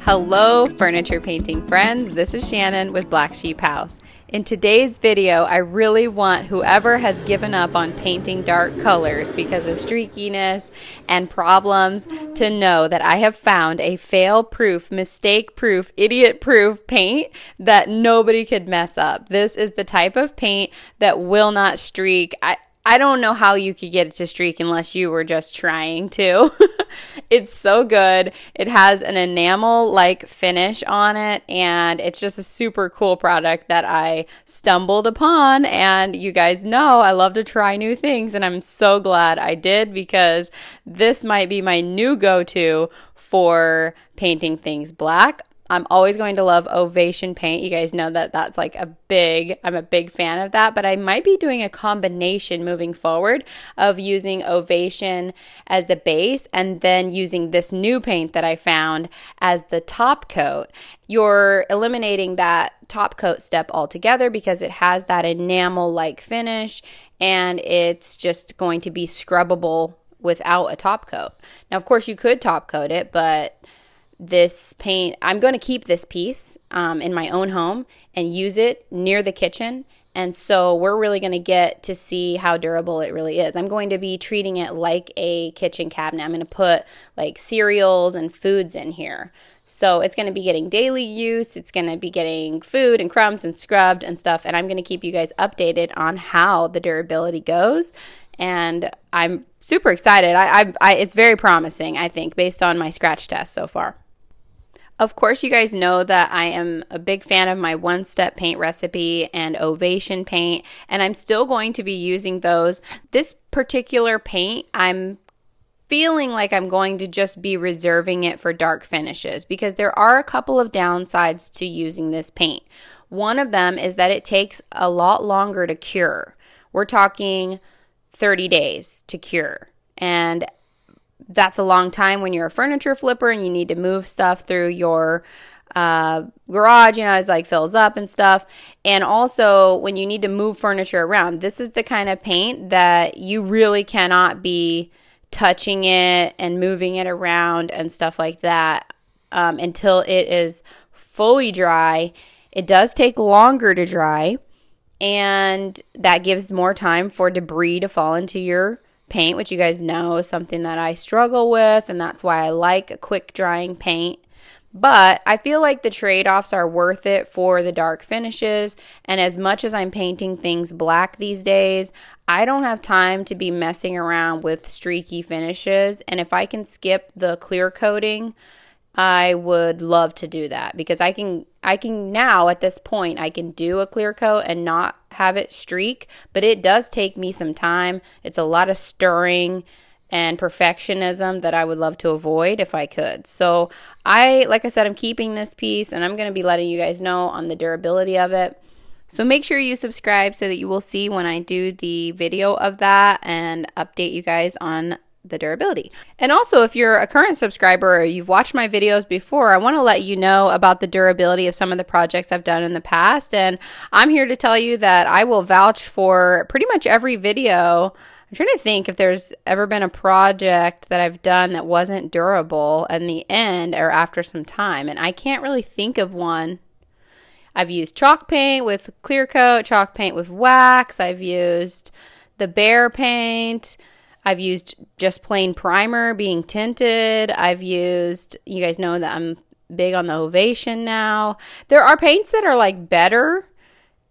Hello furniture painting friends, this is Shannon with Black Sheep House. In today's video, I really want whoever has given up on painting dark colors because of streakiness and problems to know that I have found a fail-proof, mistake-proof, idiot-proof paint that nobody could mess up. This is the type of paint that will not streak. I don't know how you could get it to streak unless you were just trying to. It's so good. It has an enamel-like finish on it, and it's just a super cool product that I stumbled upon. And you guys know I love to try new things, and I'm so glad I did because this might be my new go-to for painting things black. I'm always going to love Ovation paint. You guys know that that's like I'm a big fan of that, but I might be doing a combination moving forward of using Ovation as the base and then using this new paint that I found as the top coat. You're eliminating that top coat step altogether because it has that enamel-like finish and it's just going to be scrubbable without a top coat. Now, of course, you could top coat it, but this paint, I'm going to keep this piece in my own home and use it near the kitchen. And so we're really going to get to see how durable it really is. I'm going to be treating it like a kitchen cabinet. I'm going to put like cereals and foods in here. So it's going to be getting daily use. It's going to be getting food and crumbs and scrubbed and stuff. And I'm going to keep you guys updated on how the durability goes. And I'm super excited. It's very promising, I think, based on my scratch test so far. Of course, you guys know that I am a big fan of my one-step paint recipe and Ovation paint, and I'm still going to be using those. This particular paint, I'm feeling like I'm going to just be reserving it for dark finishes because there are a couple of downsides to using this paint. One of them is that it takes a lot longer to cure. We're talking 30 days to cure, and that's a long time when you're a furniture flipper and you need to move stuff through your garage, it's like fills up and stuff. And also when you need to move furniture around, this is the kind of paint that you really cannot be touching it and moving it around and stuff like that until it is fully dry. It does take longer to dry, and that gives more time for debris to fall into your paint, which you guys know is something that I struggle with, and that's why I like a quick drying paint. But I feel like the trade-offs are worth it for the dark finishes, and as much as I'm painting things black these days, I don't have time to be messing around with streaky finishes, and if I can skip the clear coating, I would love to do that because I can now at this point I can do a clear coat and not have it streak, but it does take me some time. It's a lot of stirring and perfectionism that I would love to avoid if I could. So like I said, I'm keeping this piece and I'm going to be letting you guys know on the durability of it. So make sure you subscribe so that you will see when I do the video of that and update you guys on the durability. And also, if you're a current subscriber or you've watched my videos before, I want to let you know about the durability of some of the projects I've done in the past. And I'm here to tell you that I will vouch for pretty much every video. I'm trying to think if there's ever been a project that I've done that wasn't durable in the end or after some time. And I can't really think of one. I've used chalk paint with clear coat, chalk paint with wax. I've used the Bear paint. I've used just plain primer being tinted. I've used, you guys know that I'm big on the Ovation now. There are paints that are like better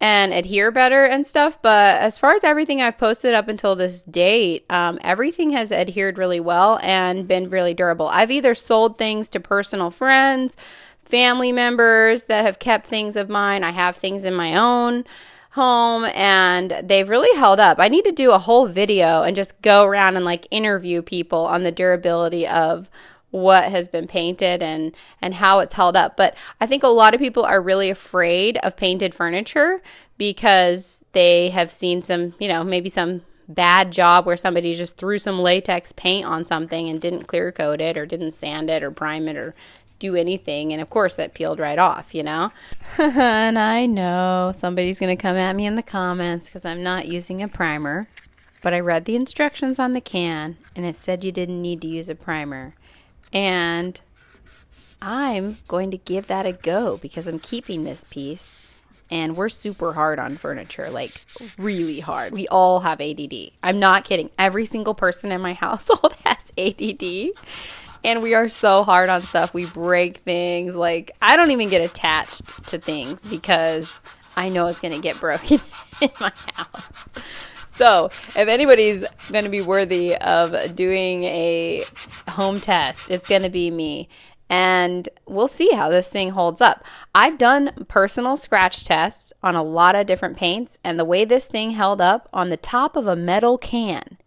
and adhere better and stuff, but as far as everything I've posted up until this date, everything has adhered really well and been really durable. I've either sold things to personal friends, family members that have kept things of mine. I have things in my own home and they've really held up. I need to do a whole video and just go around and like interview people on the durability of what has been painted and how it's held up. But I think a lot of people are really afraid of painted furniture because they have seen some, maybe some bad job where somebody just threw some latex paint on something and didn't clear coat it or didn't sand it or prime it or do anything, and of course that peeled right off, and I know somebody's gonna come at me in the comments because I'm not using a primer, but I read the instructions on the can and it said you didn't need to use a primer, and I'm going to give that a go because I'm keeping this piece. And we're super hard on furniture, like really hard. We all have ADD. I'm not kidding. Every single person in my household has ADD. And we are so hard on stuff. We break things. Like, I don't even get attached to things because I know it's going to get broken in my house. So if anybody's going to be worthy of doing a home test, it's going to be me. And we'll see how this thing holds up. I've done personal scratch tests on a lot of different paints, and the way this thing held up on the top of a metal can.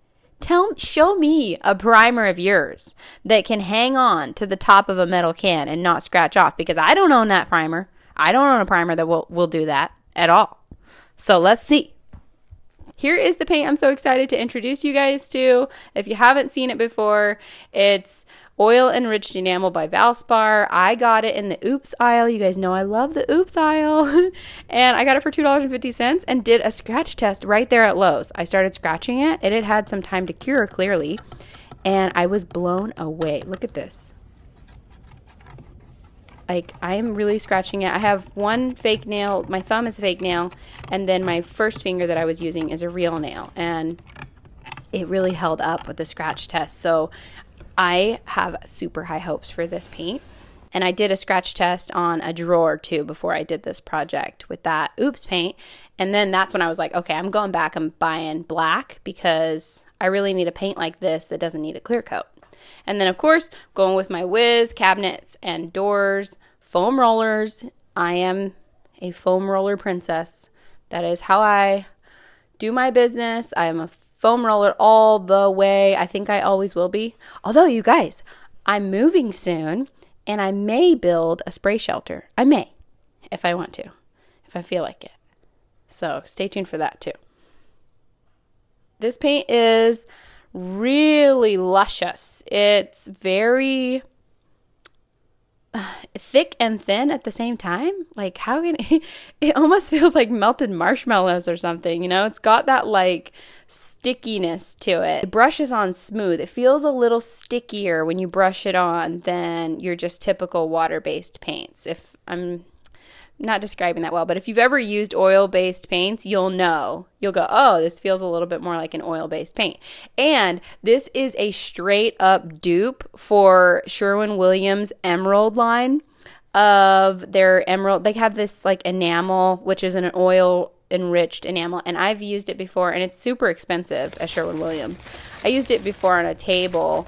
Show me a primer of yours that can hang on to the top of a metal can and not scratch off, because I don't own that primer. I don't own a primer that will do that at all. So let's see. Here is the paint I'm so excited to introduce you guys to. If you haven't seen it before, it's Oil Enriched Enamel by Valspar. I got it in the Oops aisle. You guys know I love the Oops aisle. And I got it for $2.50 and did a scratch test right there at Lowe's. I started scratching it. It had had some time to cure, clearly. And I was blown away. Look at this. Like, I'm really scratching it. I have one fake nail. My thumb is a fake nail. And then my first finger that I was using is a real nail. And it really held up with the scratch test. So I have super high hopes for this paint. And I did a scratch test on a drawer too before I did this project with that Oops paint. And then that's when I was like, okay, I'm going back and buying black because I really need a paint like this that doesn't need a clear coat. And then, of course, going with my Wiz cabinets and doors, foam rollers. I am a foam roller princess. That is how I do my business. I am a foam roller all the way. I think I always will be. Although, you guys, I'm moving soon, and I may build a spray shelter. I may, if I want to, if I feel like it. So stay tuned for that, too. This paint is really luscious. It's very thick and thin at the same time. Like, how can it almost feels like melted marshmallows or something, you know? It's got that like stickiness to it. It brushes on smooth. It feels a little stickier when you brush it on than your just typical water-based paints. If I'm not describing that well, but if you've ever used oil-based paints, you'll know. You'll go, oh, this feels a little bit more like an oil-based paint. And this is a straight-up dupe for Sherwin-Williams Emerald line of their emerald. They have this like enamel, which is an oil-enriched enamel, and I've used it before, and it's super expensive at Sherwin-Williams. I used it before on a table,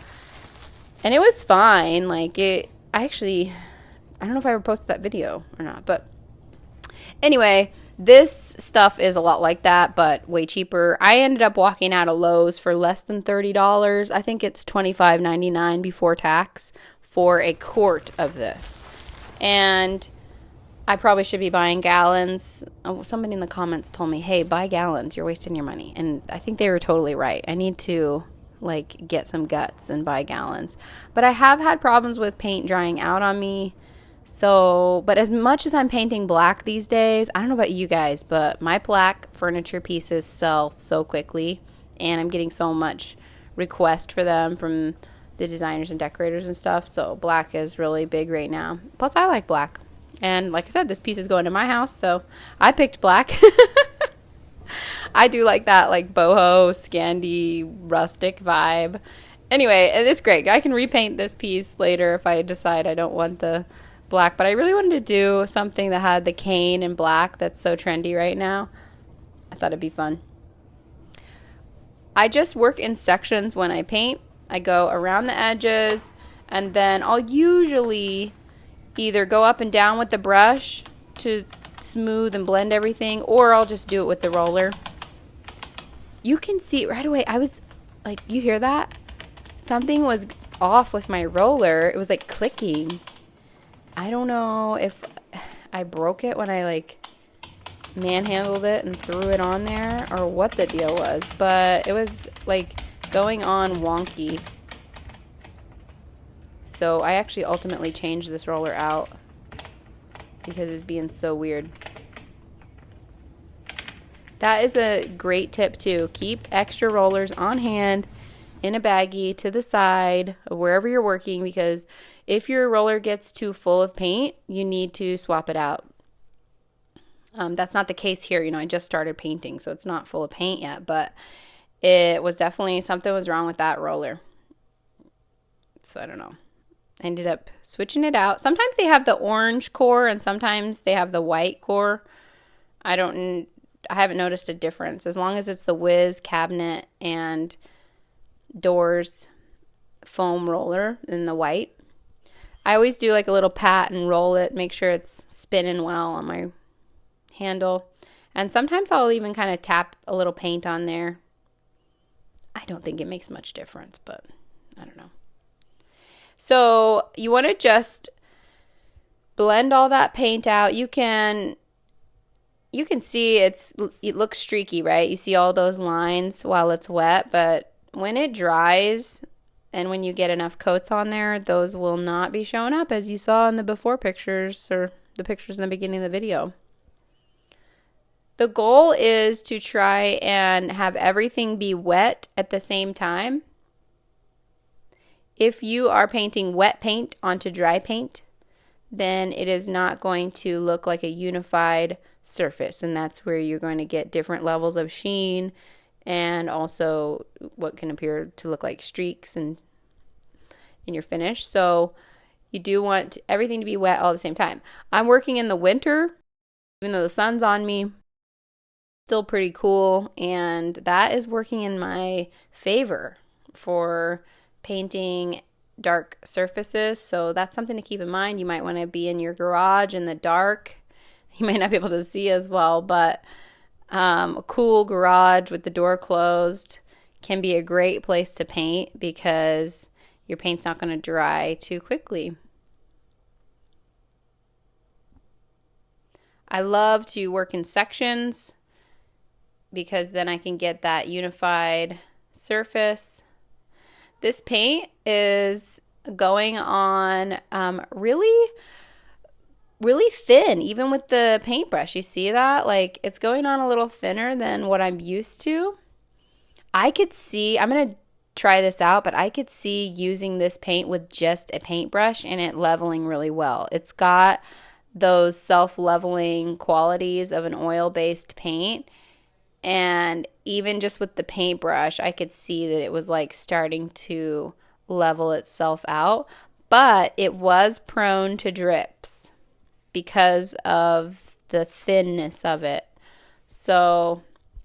and it was fine. Like, I don't know if I ever posted that video or not, but anyway, this stuff is a lot like that, but way cheaper. I ended up walking out of Lowe's for less than $30. I think it's $25.99 before tax for a quart of this. And I probably should be buying gallons. Oh, somebody in the comments told me, hey, buy gallons. You're wasting your money. And I think they were totally right. I need to like get some guts and buy gallons. But I have had problems with paint drying out on me. So, but as much as I'm painting black these days, I don't know about you guys, but my black furniture pieces sell so quickly, and I'm getting so much request for them from the designers and decorators and stuff. So black is really big right now. Plus, I like black. And like I said, this piece is going to my house, so I picked black. I do like that, like boho, Scandi, rustic vibe. Anyway, it's great. I can repaint this piece later if I decide I don't want the black, but I really wanted to do something that had the cane in black that's so trendy right now. I thought it'd be fun. I just work in sections when I paint. I go around the edges, and then I'll usually either go up and down with the brush to smooth and blend everything, or I'll just do it with the roller. You can see right away, I was like, you hear that? Something was off with my roller. It was like clicking. I don't know if I broke it when I like manhandled it and threw it on there or what the deal was, but it was like going on wonky. So I actually ultimately changed this roller out because it's being so weird. That is a great tip too. Keep extra rollers on hand in a baggie to the side of wherever you're working, because if your roller gets too full of paint, you need to swap it out. That's not the case here. I just started painting, so it's not full of paint yet, but it was definitely something was wrong with that roller. So I don't know. I ended up switching it out. Sometimes they have the orange core and sometimes they have the white core. I haven't noticed a difference. As long as it's the Wiz cabinet and doors foam roller in the white. I always do like a little pat and roll it, make sure it's spinning well on my handle. And sometimes I'll even kind of tap a little paint on there. I don't think it makes much difference, but I don't know. So you want to just blend all that paint out. You can see it looks streaky, right? You see all those lines while it's wet, but when it dries and when you get enough coats on there, those will not be showing up as you saw in the before pictures or the pictures in the beginning of the video. The goal is to try and have everything be wet at the same time. If you are painting wet paint onto dry paint, then it is not going to look like a unified surface, and that's where you're going to get different levels of sheen and also what can appear to look like streaks in your finish. So you do want everything to be wet all at the same time. I'm working in the winter, even though the sun's on me. Still pretty cool, and that is working in my favor for painting dark surfaces. So that's something to keep in mind. You might want to be in your garage in the dark. You might not be able to see as well, but a cool garage with the door closed can be a great place to paint because your paint's not going to dry too quickly. I love to work in sections because then I can get that unified surface. This paint is going on really thin, even with the paintbrush. You see that? Like, it's going on a little thinner than what I'm used to. I could see, I'm going to try this out, but I could see using this paint with just a paintbrush and it leveling really well. It's got those self-leveling qualities of an oil-based paint. And even just with the paintbrush, I could see that it was like starting to level itself out. But it was prone to drips because of the thinness of it. So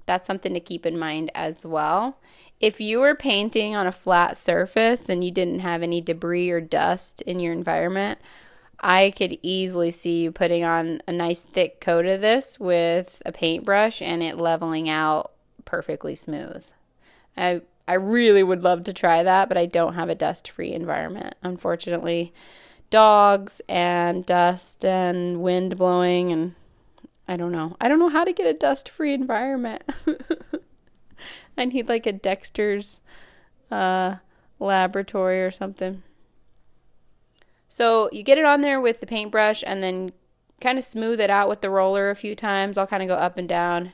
that's something to keep in mind as well. If you were painting on a flat surface and you didn't have any debris or dust in your environment, I could easily see you putting on a nice thick coat of this with a paintbrush and it leveling out perfectly smooth. I really would love to try that, but I don't have a dust-free environment, unfortunately. Dogs and dust and wind blowing, and I don't know. I don't know how to get a dust-free environment. I need like a Dexter's laboratory or something. So you get it on there with the paintbrush and then kind of smooth it out with the roller a few times. I'll kind of go up and down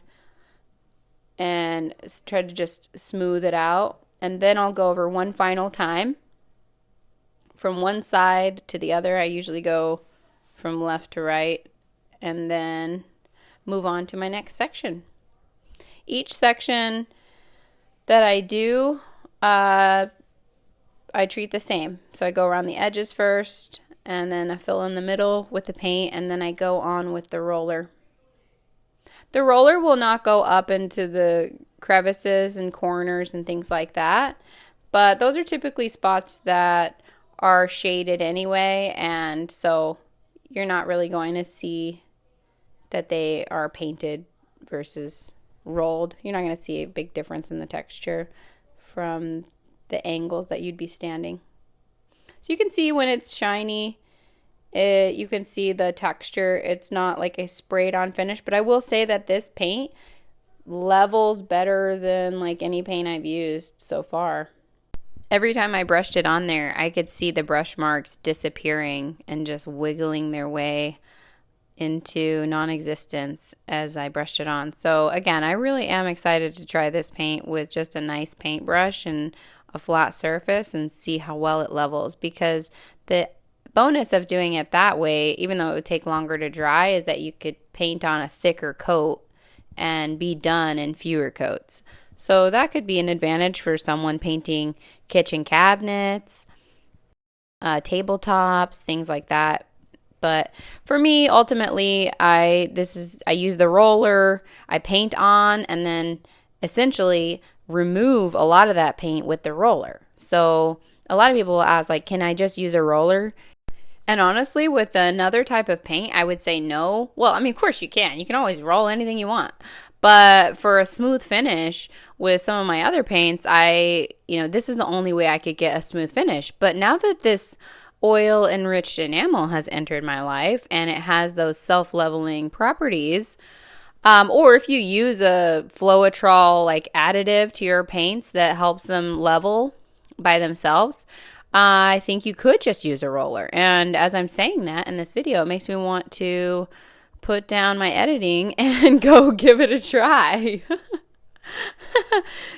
and try to just smooth it out. And then I'll go over one final time from one side to the other. I usually go from left to right and then move on to my next section. Each section that I do, I treat the same. So I go around the edges first, and then I fill in the middle with the paint, and then I go on with the roller. The roller will not go up into the crevices and corners and things like that, but those are typically spots that are shaded anyway, and so you're not really going to see that they are painted versus rolled. You're not going to see a big difference in the texture from the angles that you'd be standing. So you can see when it's shiny, you can see the texture. It's not like a sprayed on finish, but I will say that this paint levels better than like any paint I've used so far. Every time I brushed it on there, I could see the brush marks disappearing and just wiggling their way into non-existence as I brushed it on. So again, I really am excited to try this paint with just a nice paintbrush, and a flat surface and see how well it levels, because the bonus of doing it that way, even though it would take longer to dry, is that you could paint on a thicker coat and be done in fewer coats. So that could be an advantage for someone painting kitchen cabinets, tabletops, things like that. But for me, ultimately, I use the roller, I paint on, and then essentially remove a lot of that paint with the roller. So a lot of people will ask, like, can I just use a roller? And honestly, with another type of paint, I would say no. Well, I mean, of course you can. You can always roll anything you want. But for a smooth finish with some of my other paints, this is the only way I could get a smooth finish. But now that this oil enriched enamel has entered my life and it has those self-leveling properties, or if you use a Floetrol like additive to your paints that helps them level by themselves, I think you could just use a roller. And as I'm saying that in this video, it makes me want to put down my editing and go give it a try.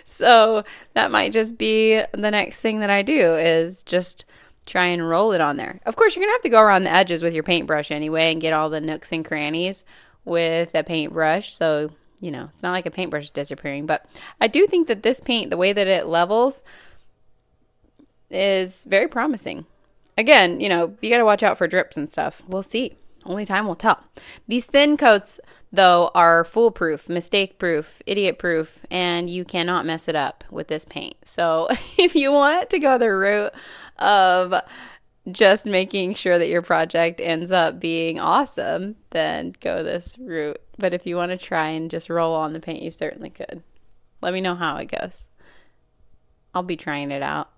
So that might just be the next thing that I do, is just try and roll it on there. Of course, you're going to have to go around the edges with your paintbrush anyway and get all the nooks and crannies with a paintbrush. So, it's not like a paintbrush is disappearing. But I do think that this paint, the way that it levels, is very promising. Again, you got to watch out for drips and stuff. We'll see. Only time will tell. These thin coats, though, are foolproof, mistake-proof, idiot-proof, and you cannot mess it up with this paint. So if you want to go the route of just making sure that your project ends up being awesome, then go this route. But if you want to try and just roll on the paint, you certainly could. Let me know how it goes. I'll be trying it out.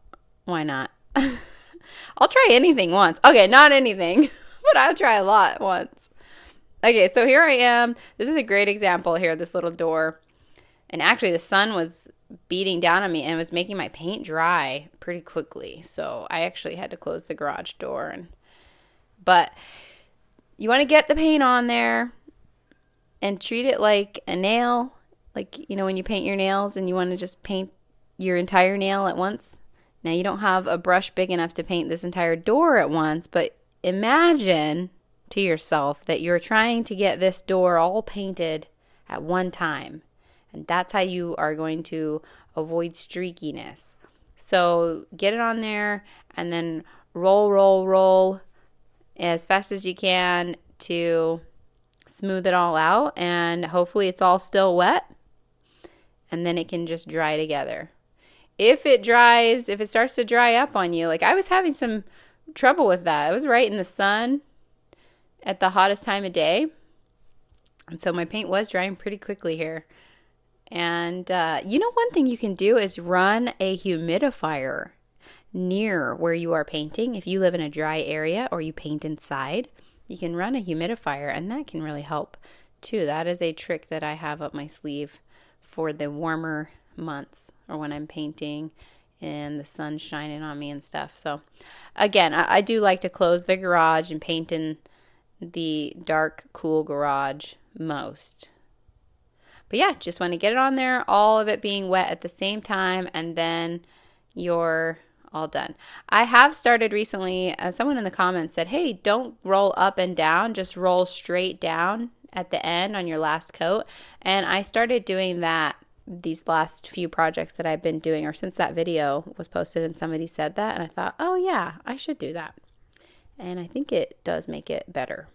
Why not? I'll try anything once. Okay, not anything, but I'll try a lot once. Okay, so here I am. This is a great example here, this little door. And actually the sun was beating down on me and was making my paint dry pretty quickly. So I actually had to close the garage door. But you want to get the paint on there and treat it like a nail. Like, when you paint your nails and you want to just paint your entire nail at once. Now, you don't have a brush big enough to paint this entire door at once, but imagine to yourself that you're trying to get this door all painted at one time. And that's how you are going to avoid streakiness. So get it on there and then roll as fast as you can to smooth it all out. And hopefully it's all still wet. And then it can just dry together. If it starts to dry up on you, like I was having some trouble with that. I was right in the sun at the hottest time of day. And so my paint was drying pretty quickly here. And one thing you can do is run a humidifier near where you are painting. If you live in a dry area or you paint inside, you can run a humidifier, and that can really help too. That is a trick that I have up my sleeve for the warmer months, or when I'm painting and the sun's shining on me and stuff. So again, I do like to close the garage and paint in the dark, cool garage most. But yeah, just want to get it on there, all of it being wet at the same time, and then you're all done. I have started recently, someone in the comments said, hey, don't roll up and down, just roll straight down at the end on your last coat. And I started doing that these last few projects that I've been doing, or since that video was posted and somebody said that, and I thought, oh yeah, I should do that. And I think it does make it better.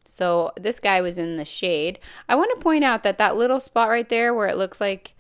So this guy was in the shade. I want to point out that that little spot right there where it looks like,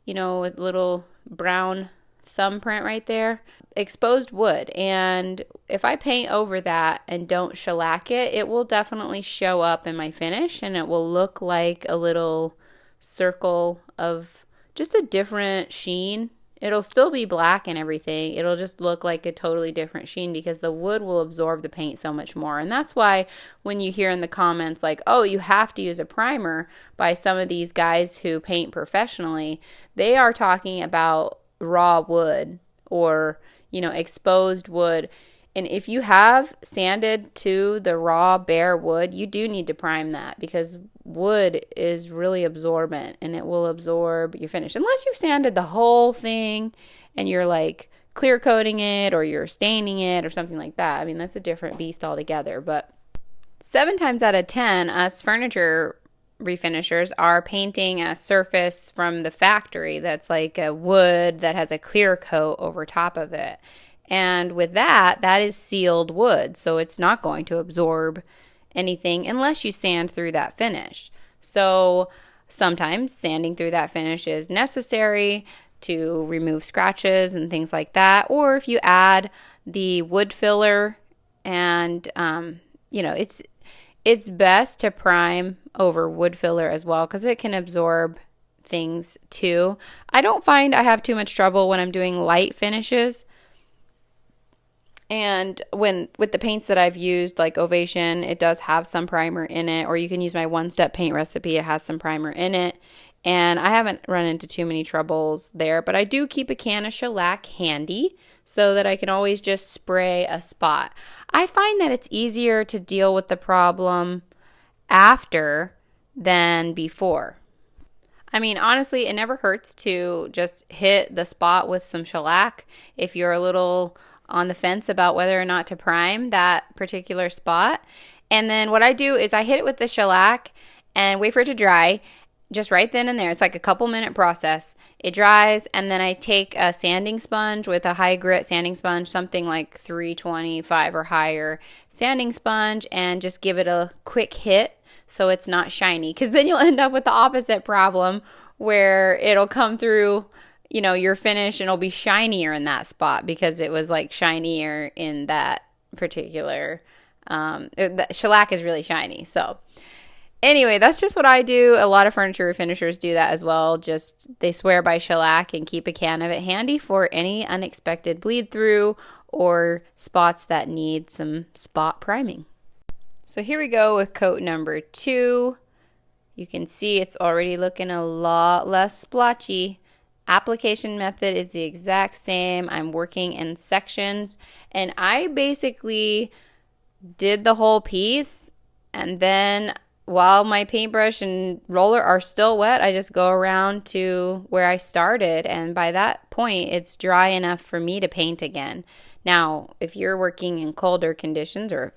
a little brown thumbprint right there, exposed wood. And if I paint over that and don't shellac it, it will definitely show up in my finish, and it will look like a little circle of just a different sheen. It'll still be black and everything. It'll just look like a totally different sheen because the wood will absorb the paint so much more. And that's why when you hear in the comments like, oh, you have to use a primer by some of these guys who paint professionally, they are talking about raw wood or, exposed wood. And if you have sanded to the raw bare wood, you do need to prime that because wood is really absorbent and it will absorb your finish. Unless you've sanded the whole thing and you're like clear coating it or you're staining it or something like that. I mean, that's a different beast altogether. But 7 times out of 10, us furniture refinishers are painting a surface from the factory that's like a wood that has a clear coat over top of it. And with that, that is sealed wood, so it's not going to absorb anything unless you sand through that finish. So sometimes sanding through that finish is necessary to remove scratches and things like that. Or if you add the wood filler and, it's best to prime over wood filler as well because it can absorb things too. I don't find I have too much trouble when I'm doing light finishes. And with the paints that I've used, like Ovation, it does have some primer in it. Or you can use my one-step paint recipe. It has some primer in it. And I haven't run into too many troubles there. But I do keep a can of shellac handy so that I can always just spray a spot. I find that it's easier to deal with the problem after than before. I mean, honestly, it never hurts to just hit the spot with some shellac if you're a little on the fence about whether or not to prime that particular spot. And then what I do is I hit it with the shellac and wait for it to dry just right then and there. It's like a couple minute process. It dries and then I take a sanding sponge with a high grit sanding sponge, something like 325 or higher sanding sponge, and just give it a quick hit so it's not shiny. Because then you'll end up with the opposite problem where it'll come through your finish and it'll be shinier in that spot because it was like shinier in that particular, the shellac is really shiny. So anyway, that's just what I do. A lot of furniture refinishers do that as well. Just they swear by shellac and keep a can of it handy for any unexpected bleed through or spots that need some spot priming. So here we go with coat number 2. You can see it's already looking a lot less splotchy. Application method is the exact same. I'm working in sections and I basically did the whole piece, and then while my paintbrush and roller are still wet, I just go around to where I started, and by that point it's dry enough for me to paint again. Now, if you're working in colder conditions or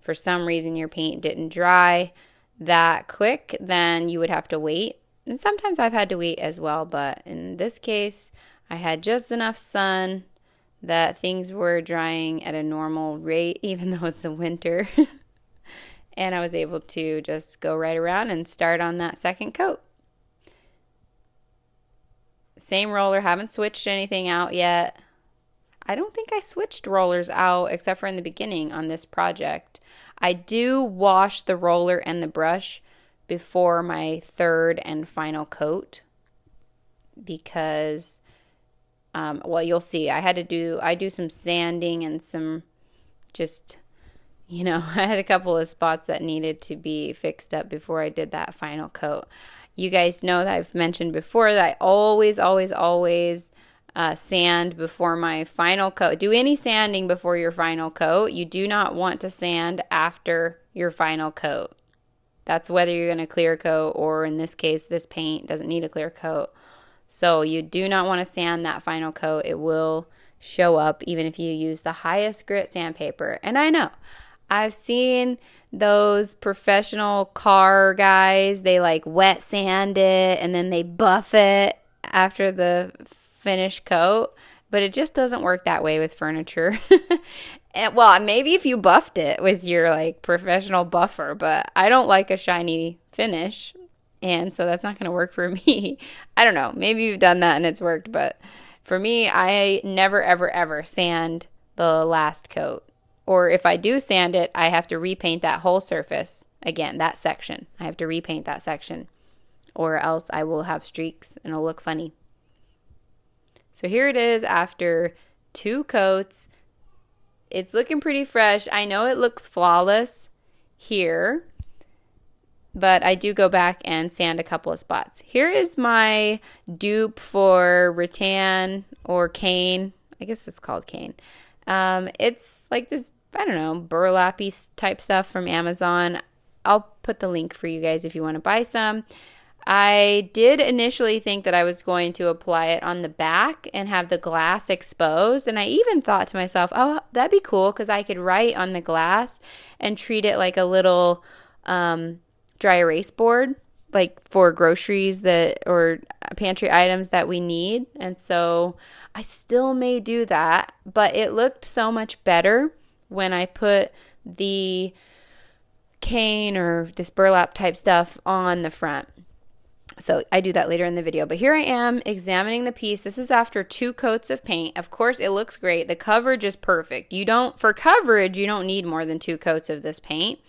for some reason your paint didn't dry that quick, then you would have to wait. And sometimes I've had to wait as well, but in this case, I had just enough sun that things were drying at a normal rate, even though it's a winter. And I was able to just go right around and start on that second coat. Same roller, haven't switched anything out yet. I don't think I switched rollers out except for in the beginning on this project. I do wash the roller and the brush before my third and final coat because, you'll see. I do some sanding and some just, I had a couple of spots that needed to be fixed up before I did that final coat. You guys know that I've mentioned before that I always sand before my final coat. Do any sanding before your final coat. You do not want to sand after your final coat. That's whether you're going to clear coat or in this case, this paint doesn't need a clear coat. So you do not want to sand that final coat. It will show up even if you use the highest grit sandpaper. And I know, I've seen those professional car guys, they like wet sand it and then they buff it after the finished coat. But it just doesn't work that way with furniture. And, maybe if you buffed it with your like professional buffer, but I don't like a shiny finish, and so that's not going to work for me. I don't know. Maybe you've done that and it's worked, but for me, I never, ever, ever sand the last coat. Or if I do sand it, I have to repaint that whole surface again, that section. I have to repaint that section, or else I will have streaks and it'll look funny. So here it is after 2 coats. It's looking pretty fresh. I know it looks flawless here, but I do go back and sand a couple of spots. Here is my dupe for rattan or cane. I guess it's called cane. It's like this, I don't know, burlappy type stuff from Amazon. I'll put the link for you guys if you want to buy some. I did initially think that I was going to apply it on the back and have the glass exposed. And I even thought to myself, oh, that'd be cool because I could write on the glass and treat it like a little dry erase board, like for groceries or pantry items that we need. And so I still may do that, but it looked so much better when I put the cane or this burlap type stuff on the front. So I do that later in the video. But here I am examining the piece. This is after 2 coats of paint. Of course, it looks great. The coverage is perfect. For coverage, you don't need more than 2 coats of this paint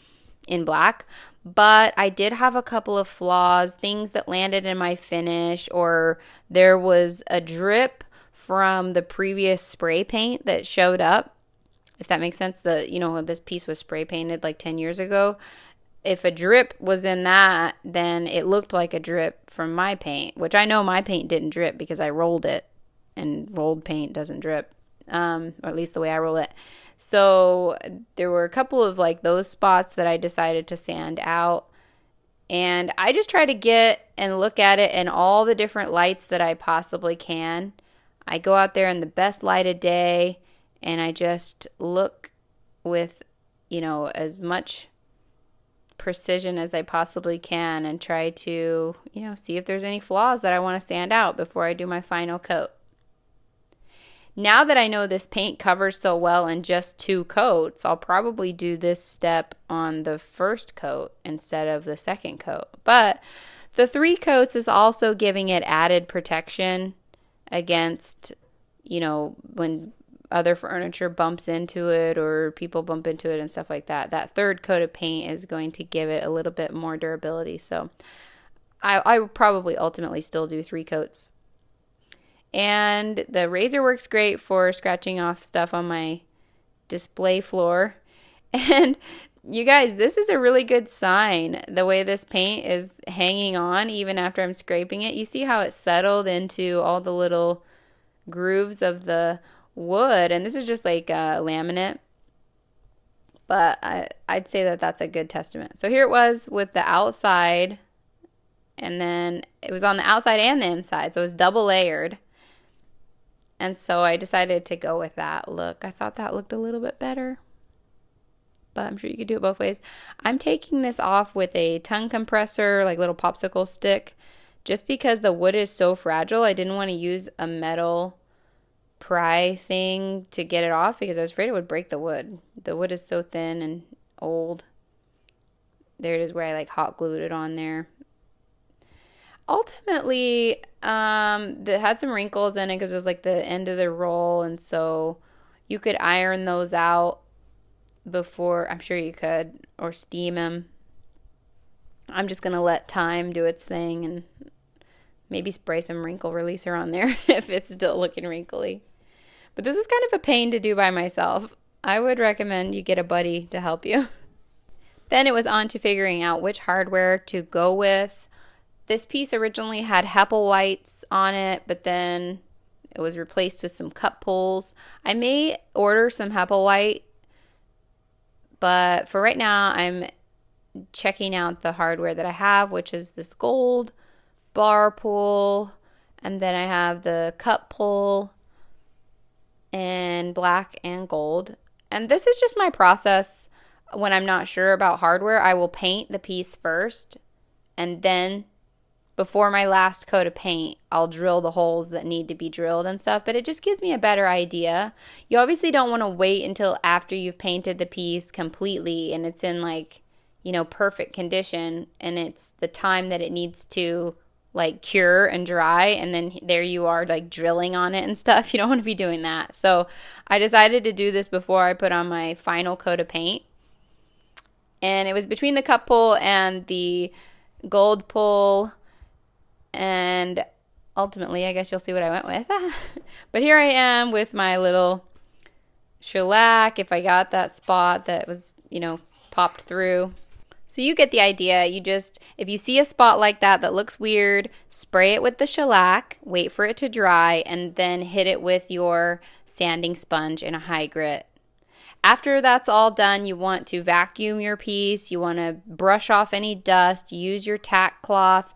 in black. But I did have a couple of flaws, things that landed in my finish, or there was a drip from the previous spray paint that showed up. If that makes sense, this piece was spray painted like 10 years ago. If a drip was in that, then it looked like a drip from my paint, which I know my paint didn't drip because I rolled it, and rolled paint doesn't drip, or at least the way I roll it. So there were a couple of like those spots that I decided to sand out, and I just try to get and look at it in all the different lights that I possibly can. I go out there in the best light of day, and I just look with, as much precision as I possibly can and try to, see if there's any flaws that I want to sand out before I do my final coat. Now that I know this paint covers so well in just 2 coats, I'll probably do this step on the first coat instead of the second coat. But the 3 coats is also giving it added protection against, when other furniture bumps into it or people bump into it and stuff like that. That 3rd coat of paint is going to give it a little bit more durability. So I would probably ultimately still do 3 coats. And the razor works great for scratching off stuff on my display floor. And you guys, this is a really good sign. The way this paint is hanging on even after I'm scraping it. You see how it settled into all the little grooves of the wood, and this is just like laminate, but I'd say that that's a good testament. So here it was with the outside, and then it was on the outside and the inside, so it was double layered, and so I decided to go with that look. I thought that looked a little bit better, but I'm sure you could do it both ways. I'm taking this off with a tongue compressor, like little popsicle stick, just because the wood is so fragile. I didn't want to use a metal pry thing to get it off because I was afraid it would break the wood. The wood is so thin and old. There it is where I like hot glued it on there. Ultimately, it had some wrinkles in it because it was like the end of the roll, and so you could iron those out before, I'm sure you could, or steam them. I'm just going to let time do its thing and maybe spray some wrinkle releaser on there if it's still looking wrinkly. But this was kind of a pain to do by myself. I would recommend you get a buddy to help you. Then it was on to figuring out which hardware to go with. This piece originally had Hepplewhites on it, but then it was replaced with some cup pulls. I may order some Hepplewhite, but for right now, I'm checking out the hardware that I have, which is this gold bar pull, and then I have the cup pull in black and gold. And this is just my process when I'm not sure about hardware. I will paint the piece first, and then before my last coat of paint, I'll drill the holes that need to be drilled and stuff, but it just gives me a better idea. You obviously don't want to wait until after you've painted the piece completely and it's in like, perfect condition, and it's the time that it needs to like cure and dry, and then there you are like drilling on it and stuff. You don't want to be doing that. So I decided to do this before I put on my final coat of paint, and it was between the cup pull and the gold pull, and ultimately I guess you'll see what I went with. But here I am with my little shellac, if I got that spot that was popped through. So you get the idea. You just, if you see a spot like that that looks weird, spray it with the shellac, wait for it to dry, and then hit it with your sanding sponge in a high grit. After that's all done, you want to vacuum your piece. You want to brush off any dust, use your tack cloth.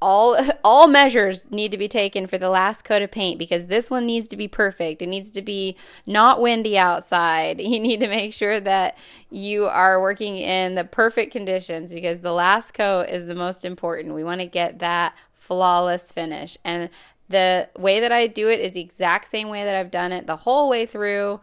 All measures need to be taken for the last coat of paint because this one needs to be perfect. It needs to be not windy outside. You need to make sure that you are working in the perfect conditions because the last coat is the most important. We want to get that flawless finish. And the way that I do it is the exact same way that I've done it the whole way through,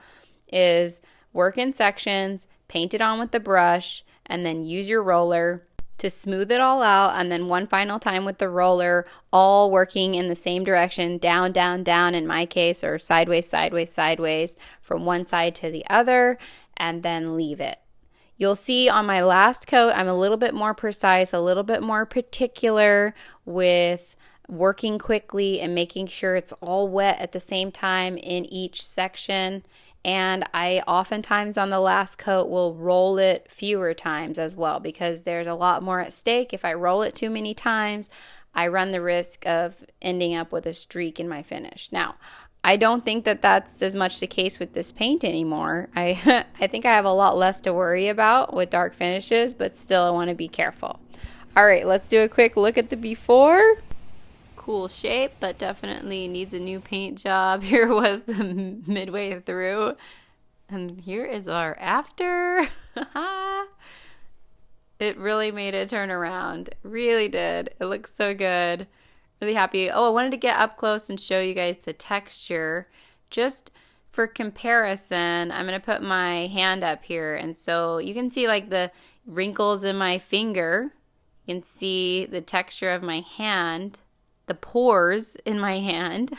is work in sections, paint it on with the brush, and then use your roller to smooth it all out, and then one final time with the roller, all working in the same direction, down, down, down in my case, or sideways, sideways, sideways, from one side to the other, and then leave it. You'll see on my last coat, I'm a little bit more precise, a little bit more particular with working quickly and making sure it's all wet at the same time in each section. And I oftentimes on the last coat will roll it fewer times as well because there's a lot more at stake. If I roll it too many times, I run the risk of ending up with a streak in my finish. Now, I don't think that that's as much the case with this paint anymore. I think I have a lot less to worry about with dark finishes, but still I want to be careful. All right, let's do a quick look at the before. Cool shape, but definitely needs a new paint job. Here was the midway through, and here is our after. It really made a turnaround, really did. It looks so good. Really happy. Oh, I wanted to get up close and show you guys the texture. Just for comparison, I'm going to put my hand up here, and so you can see like the wrinkles in my finger. You can see the texture of my hand, the pores in my hand.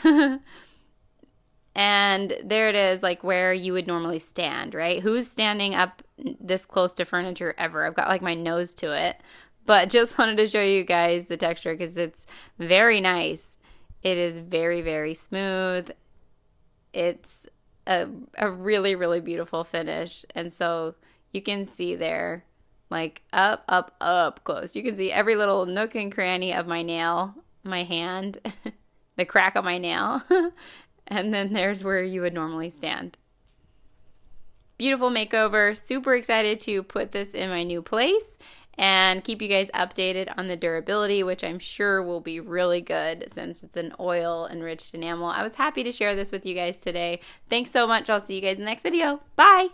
And there it is, like where you would normally stand, right? Who's standing up this close to furniture ever? I've got like my nose to it, but just wanted to show you guys the texture because it's very nice. It is very, very smooth. It's a really, really beautiful finish. And so you can see there, like up, up, up close. You can see every little nook and cranny of my nail, my hand, the crack of my nail, and then there's where you would normally stand. Beautiful makeover. Super excited to put this in my new place and keep you guys updated on the durability, which I'm sure will be really good since it's an oil enriched enamel. I was happy to share this with you guys today. Thanks so much. I'll see you guys in the next video. Bye.